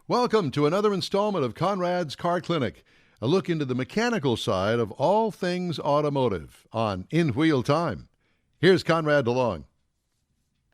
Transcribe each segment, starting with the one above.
Welcome to another installment of Conrad's Car Clinic, a look into the mechanical side of all things automotive on In Wheel Time. Here's Conrad DeLong.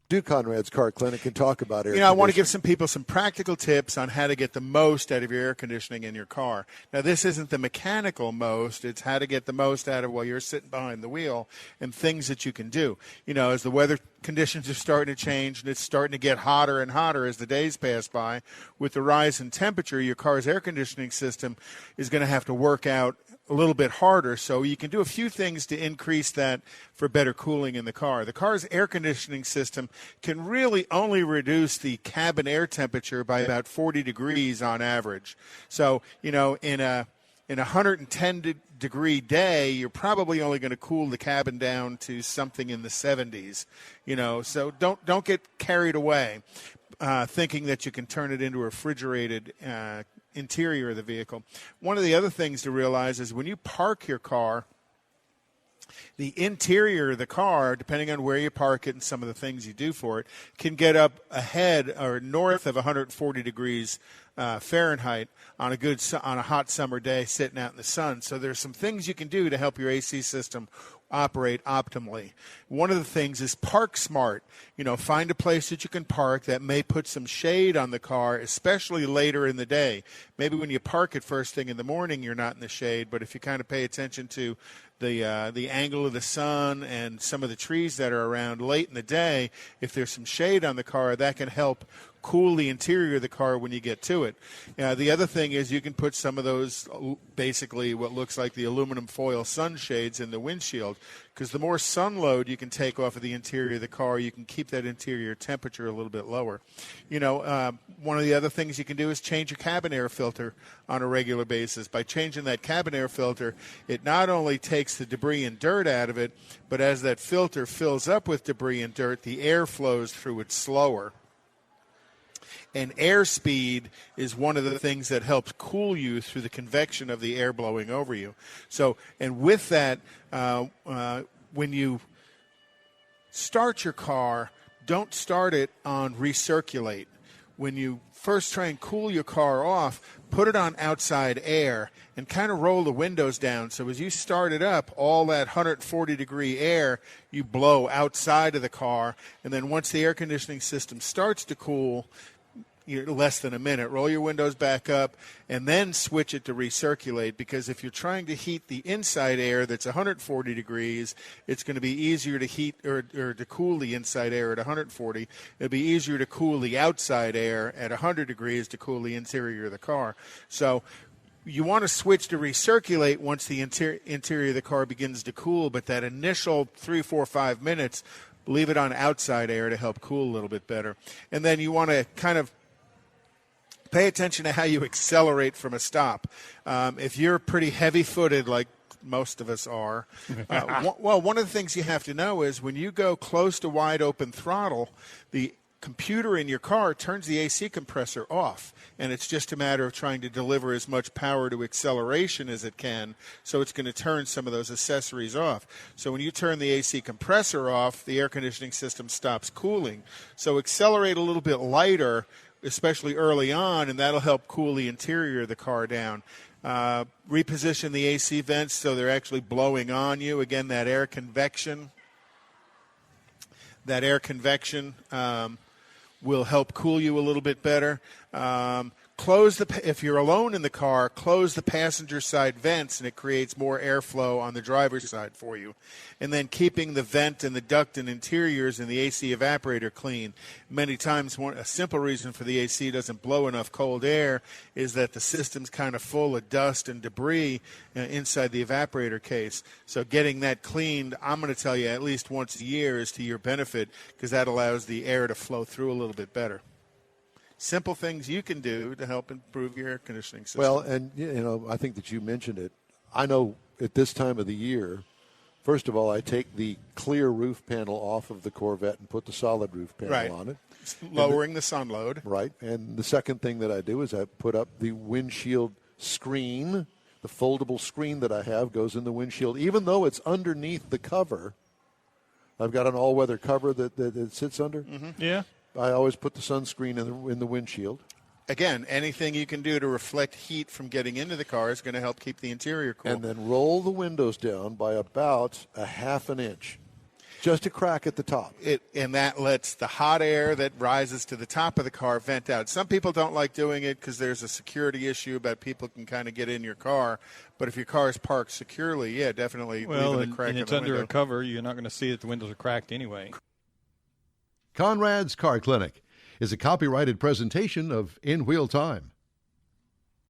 Do Conrad's Car Clinic and talk about air conditioning. I want to give some people some practical tips on how to get the most out of your air conditioning in your car. Now, this isn't the mechanical most. It's how to get the most out of while you're sitting behind the wheel and things that you can do. You know, as the weather conditions are starting to change and it's starting to get hotter and hotter as the days pass by, with the rise in temperature, your car's air conditioning system is going to have to work out a little bit harder, so you can do a few things to increase that for better cooling in the car. The car's air conditioning system can really only reduce the cabin air temperature by about 40 degrees on average. So, you know, in a 110-degree day, you're probably only going to cool the cabin down to something in the 70s. You know, so don't get carried away thinking that you can turn it into a refrigerated interior of the vehicle. One of the other things to realize is when you park your car, the interior of the car, depending on where you park it and some of the things you do for it, can get up ahead or north of 140 degrees Fahrenheit on a hot summer day sitting out in the sun. So there's some things you can do to help your AC system operate optimally. One of the things is park smart. You know, find a place that you can park that may put some shade on the car, especially later in the day. Maybe when you park it first thing in the morning, you're not in the shade, but if you kind of pay attention to the angle of the sun and some of the trees that are around late in the day, if there's some shade on the car, that can help cool the interior of the car when you get to it. The other thing is you can put some of those, basically what looks like the aluminum foil sunshades in the windshield, because the more sun load you can take off of the interior of the car, you can keep that interior temperature a little bit lower. You know, one of the other things you can do is change your cabin air filter on a regular basis. By changing that cabin air filter, it not only takes the debris and dirt out of it, but as that filter fills up with debris and dirt, the air flows through it slower. And airspeed is one of the things that helps cool you through the convection of the air blowing over you. So, and with that, when you start your car, don't start it on recirculate. When you first try and cool your car off, put it on outside air and kind of roll the windows down. So as you start it up, all that 140-degree air you blow outside of the car. And then once the air conditioning system starts to cool, less than a minute, roll your windows back up and then switch it to recirculate, because if you're trying to heat the inside air that's 140 degrees, it's going to be easier to heat or to cool the inside air at 140. It'll be easier to cool the outside air at 100 degrees to cool the interior of the car. So you want to switch to recirculate once the interior of the car begins to cool, but that initial 3, 4, 5 minutes, leave it on outside air to help cool a little bit better. And then you want to kind of pay attention to how you accelerate from a stop. If you're pretty heavy-footed, like most of us are, one of the things you have to know is when you go close to wide-open throttle, the computer in your car turns the AC compressor off, and it's just a matter of trying to deliver as much power to acceleration as it can, so it's going to turn some of those accessories off. So when you turn the AC compressor off, the air conditioning system stops cooling. So accelerate a little bit lighter, especially early on, and that'll help cool the interior of the car down. Reposition the AC vents so they're actually blowing on you. Again, that air convection will help cool you a little bit better. If you're alone in the car, close the passenger side vents, and it creates more airflow on the driver's side for you. And then keeping the vent and the duct and interiors and the AC evaporator clean. Many times, a simple reason for the AC doesn't blow enough cold air is that the system's kind of full of dust and debris inside the evaporator case. So getting that cleaned, I'm going to tell you, at least once a year is to your benefit, because that allows the air to flow through a little bit better. Simple things you can do to help improve your air conditioning system. Well, and, you know, I think that you mentioned it. I know at this time of the year, first of all, I take the clear roof panel off of the Corvette and put the solid roof panel on it. Lowering the sun load. Right. And the second thing that I do is I put up the windshield screen. The foldable screen that I have goes in the windshield. Even though it's underneath the cover, I've got an all-weather cover that it sits under. Mm-hmm. Yeah. I always put the sunscreen in the windshield. again, anything you can do to reflect heat from getting into the car is going to help keep the interior cool. And then roll the windows down by about a half an inch. Just a crack at the top. And that lets the hot air that rises to the top of the car vent out. Some people don't like doing it because there's a security issue about people can kind of get in your car. But if your car is parked securely, yeah, definitely leaving a crack in the window. And it's under a cover. You're not going to see that the windows are cracked anyway. Conrad's Car Clinic is a copyrighted presentation of In Wheel Time.